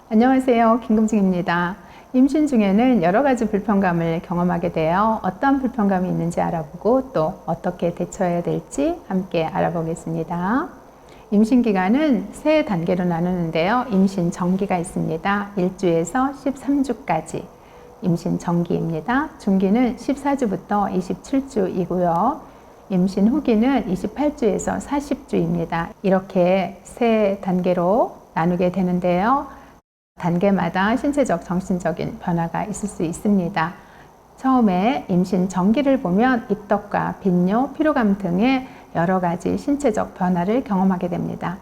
안녕하세요. 김금중입니다. 임신 중에는 여러 가지 불편감을 경험하게 되어 어떤 불편감이 있는지 알아보고 또 어떻게 대처해야 될지 함께 알아보겠습니다. 임신 기간은 세 단계로 나누는데요. 임신 전기가 있습니다. 1주에서 13주까지 임신 전기입니다. 중기는 14주부터 27주이고요. 임신 후기는 28주에서 40주입니다. 이렇게 세 단계로 나누게 되는데요. 단계마다 신체적, 정신적인 변화가 있을 수 있습니다. 처음에 임신 전기를 보면 입덧과 빈뇨, 피로감 등의 여러 가지 신체적 변화를 경험하게 됩니다.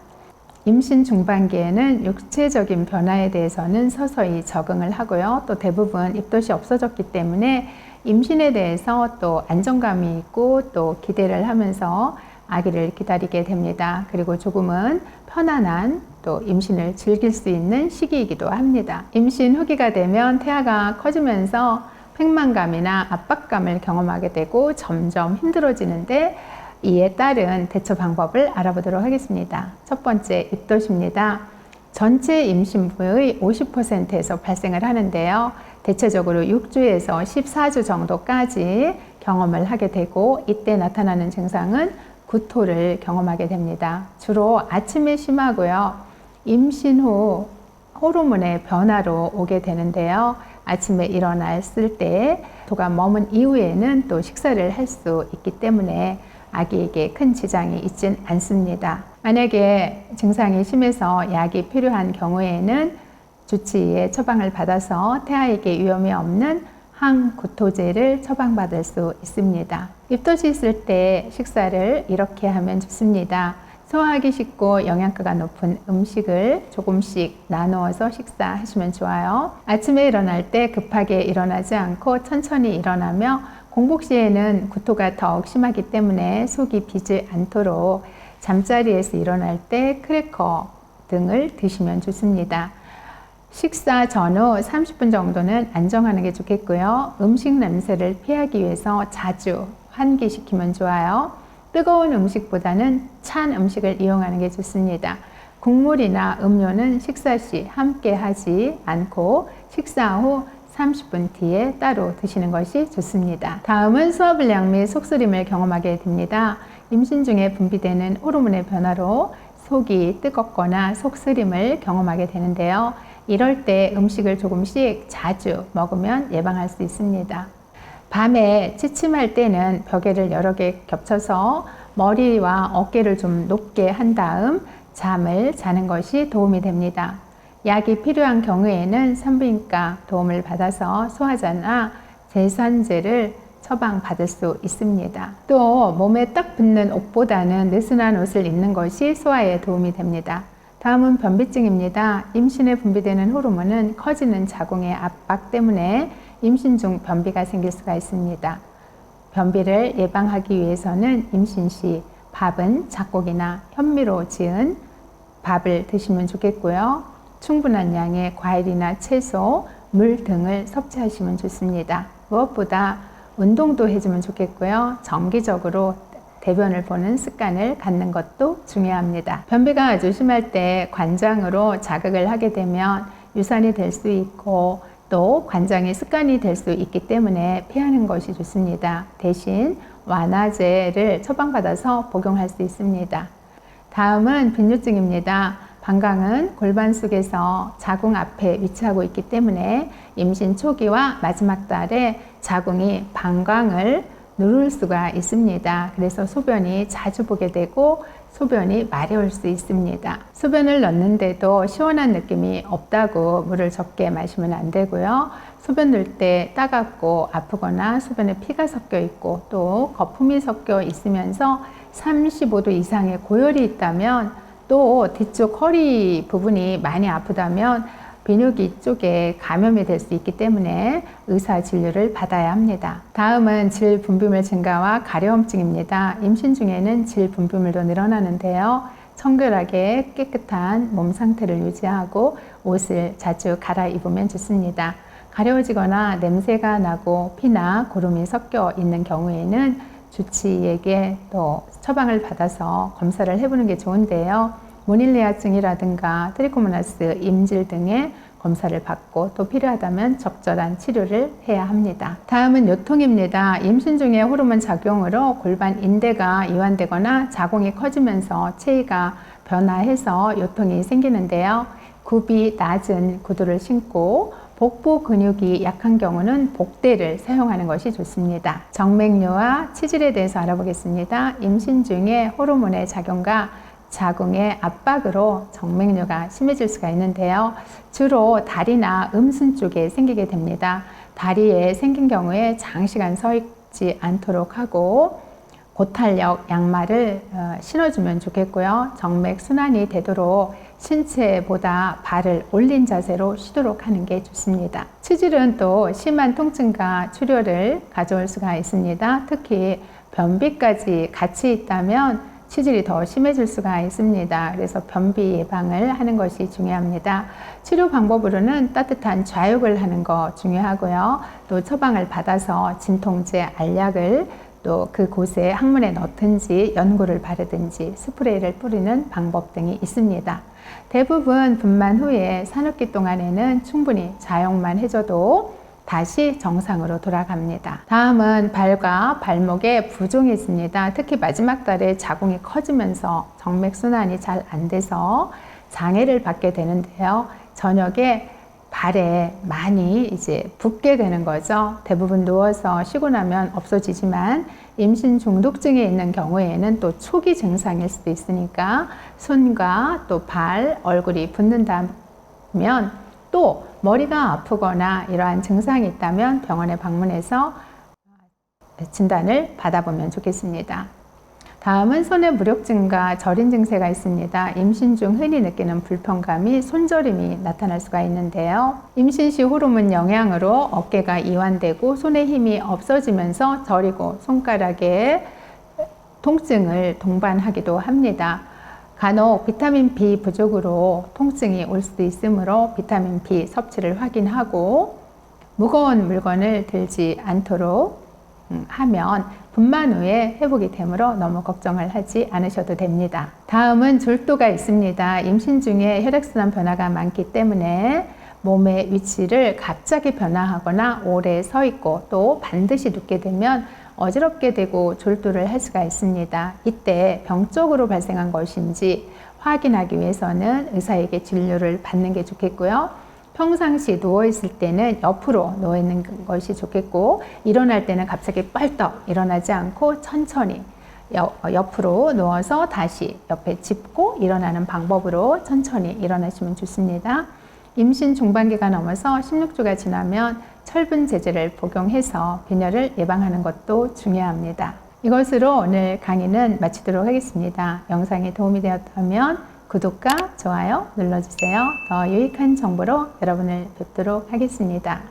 임신 중반기에는 육체적인 변화에 대해서는 서서히 적응을 하고요. 또 대부분 입덧이 없어졌기 때문에 임신에 대해서 또 안정감이 있고 또 기대를 하면서 아기를 기다리게 됩니다. 그리고 조금은 편안한 또 임신을 즐길 수 있는 시기이기도 합니다. 임신 후기가 되면 태아가 커지면서 팽만감이나 압박감을 경험하게 되고 점점 힘들어지는데 이에 따른 대처 방법을 알아보도록 하겠습니다. 첫 번째, 입덧입니다. 전체 임신부의 50%에서 발생을 하는데요. 대체적으로 6주에서 14주 정도까지 경험을 하게 되고 이때 나타나는 증상은 구토를 경험하게 됩니다. 주로 아침에 심하고요. 임신 후 호르몬의 변화로 오게 되는데요. 아침에 일어났을 때 구토가 머문 이후에는 또 식사를 할 수 있기 때문에 아기에게 큰 지장이 있진 않습니다. 만약에 증상이 심해서 약이 필요한 경우에는 주치의의 처방을 받아서 태아에게 위험이 없는 항구토제를 처방받을 수 있습니다. 입덧이 있을 때 식사를 이렇게 하면 좋습니다. 소화하기 쉽고 영양가가 높은 음식을 조금씩 나누어서 식사하시면 좋아요. 아침에 일어날 때 급하게 일어나지 않고 천천히 일어나며 공복 시에는 구토가 더욱 심하기 때문에 속이 비지 않도록 잠자리에서 일어날 때 크래커 등을 드시면 좋습니다. 식사 전후 30분 정도는 안정하는 게 좋겠고요. 음식 냄새를 피하기 위해서 자주 환기시키면 좋아요. 뜨거운 음식보다는 찬 음식을 이용하는 게 좋습니다. 국물이나 음료는 식사 시 함께 하지 않고 식사 후 30분 뒤에 따로 드시는 것이 좋습니다. 다음은 소화불량 및 속쓰림을 경험하게 됩니다. 임신 중에 분비되는 호르몬의 변화로 속이 뜨겁거나 속쓰림을 경험하게 되는데요. 이럴 때 음식을 조금씩 자주 먹으면 예방할 수 있습니다. 밤에 취침할 때는 벽에를 여러 개 겹쳐서 머리와 어깨를 좀 높게 한 다음 잠을 자는 것이 도움이 됩니다. 약이 필요한 경우에는 산부인과 도움을 받아서 소화제나 제산제를 처방받을 수 있습니다. 또 몸에 딱 붙는 옷보다는 느슨한 옷을 입는 것이 소화에 도움이 됩니다. 다음은 변비증입니다. 임신에 분비되는 호르몬은 커지는 자궁의 압박 때문에 임신 중 변비가 생길 수가 있습니다. 변비를 예방하기 위해서는 임신 시 밥은 잡곡이나 현미로 지은 밥을 드시면 좋겠고요. 충분한 양의 과일이나 채소, 물 등을 섭취하시면 좋습니다. 무엇보다 운동도 해주면 좋겠고요. 정기적으로 대변을 보는 습관을 갖는 것도 중요합니다. 변비가 아주 심할 때 관장으로 자극을 하게 되면 유산이 될 수 있고 또 관장이 습관이 될 수 있기 때문에 피하는 것이 좋습니다. 대신 완화제를 처방받아서 복용할 수 있습니다. 다음은 빈뇨증입니다. 방광은 골반 속에서 자궁 앞에 위치하고 있기 때문에 임신 초기와 마지막 달에 자궁이 방광을 누를 수가 있습니다. 그래서 소변이 자주 보게 되고 소변이 마려울 수 있습니다. 소변을 넣는데도 시원한 느낌이 없다고 물을 적게 마시면 안 되고요. 소변 넣을 때 따갑고 아프거나 소변에 피가 섞여 있고 또 거품이 섞여 있으면서 35도 이상의 고열이 있다면 또 뒤쪽 허리 부분이 많이 아프다면 비뇨기 쪽에 감염이 될 수 있기 때문에 의사 진료를 받아야 합니다. 다음은 질 분비물 증가와 가려움증입니다. 임신 중에는 질 분비물도 늘어나는데요. 청결하게 깨끗한 몸 상태를 유지하고 옷을 자주 갈아입으면 좋습니다. 가려워지거나 냄새가 나고 피나 고름이 섞여 있는 경우에는 주치의에게 또 처방을 받아서 검사를 해보는 게 좋은데요. 모닐리아증이라든가 트리코모나스 임질 등의 검사를 받고 또 필요하다면 적절한 치료를 해야 합니다. 다음은 요통입니다. 임신 중에 호르몬 작용으로 골반 인대가 이완되거나 자궁이 커지면서 체위가 변화해서 요통이 생기는데요. 굽이 낮은 구두를 신고 복부 근육이 약한 경우는 복대를 사용하는 것이 좋습니다. 정맥류와 치질에 대해서 알아보겠습니다. 임신 중에 호르몬의 작용과 자궁의 압박으로 정맥류가 심해질 수가 있는데요. 주로 다리나 음순 쪽에 생기게 됩니다. 다리에 생긴 경우에 장시간 서 있지 않도록 하고 고탄력 양말을 신어주면 좋겠고요. 정맥 순환이 되도록 신체보다 발을 올린 자세로 쉬도록 하는 게 좋습니다. 치질은 또 심한 통증과 출혈을 가져올 수가 있습니다. 특히 변비까지 같이 있다면 치질이 더 심해질 수가 있습니다. 그래서 변비 예방을 하는 것이 중요합니다. 치료 방법으로는 따뜻한 좌욕을 하는 거 중요하고요. 또 처방을 받아서 진통제 알약을 또 그곳에 항문에 넣든지 연고를 바르든지 스프레이를 뿌리는 방법 등이 있습니다. 대부분 분만 후에 산후기 동안에는 충분히 좌욕만 해줘도 다시 정상으로 돌아갑니다. 다음은 발과 발목에 부종이 있습니다. 특히 마지막 달에 자궁이 커지면서 정맥순환이 잘 안 돼서 장애를 받게 되는데요. 저녁에 발에 많이 이제 붓게 되는 거죠. 대부분 누워서 쉬고 나면 없어지지만 임신 중독증에 있는 경우에는 또 초기 증상일 수도 있으니까 손과 또 발, 얼굴이 붓는다면 또 머리가 아프거나 이러한 증상이 있다면 병원에 방문해서 진단을 받아보면 좋겠습니다. 다음은 손의 무력증과 저린 증세가 있습니다. 임신 중 흔히 느끼는 불편감이 손저림이 나타날 수가 있는데요. 임신 시 호르몬 영향으로 어깨가 이완되고 손에 힘이 없어지면서 저리고 손가락에 통증을 동반하기도 합니다. 간혹 비타민 B 부족으로 통증이 올 수도 있으므로 비타민 B 섭취를 확인하고 무거운 물건을 들지 않도록 하면 분만 후에 회복이 되므로 너무 걱정을 하지 않으셔도 됩니다. 다음은 졸도가 있습니다. 임신 중에 혈액순환 변화가 많기 때문에 몸의 위치를 갑자기 변화하거나 오래 서 있고 또 반드시 눕게 되면 어지럽게 되고 졸도를 할 수가 있습니다. 이때 병적으로 발생한 것인지 확인하기 위해서는 의사에게 진료를 받는 게 좋겠고요. 평상시 누워있을 때는 옆으로 누워있는 것이 좋겠고 일어날 때는 갑자기 뻘떡 일어나지 않고 천천히 옆으로 누워서 다시 옆에 짚고 일어나는 방법으로 천천히 일어나시면 좋습니다. 임신 중반기가 넘어서 16주가 지나면 철분 제제를 복용해서 빈혈을 예방하는 것도 중요합니다. 이것으로 오늘 강의는 마치도록 하겠습니다. 영상이 도움이 되었다면 구독과 좋아요 눌러주세요. 더 유익한 정보로 여러분을 뵙도록 하겠습니다.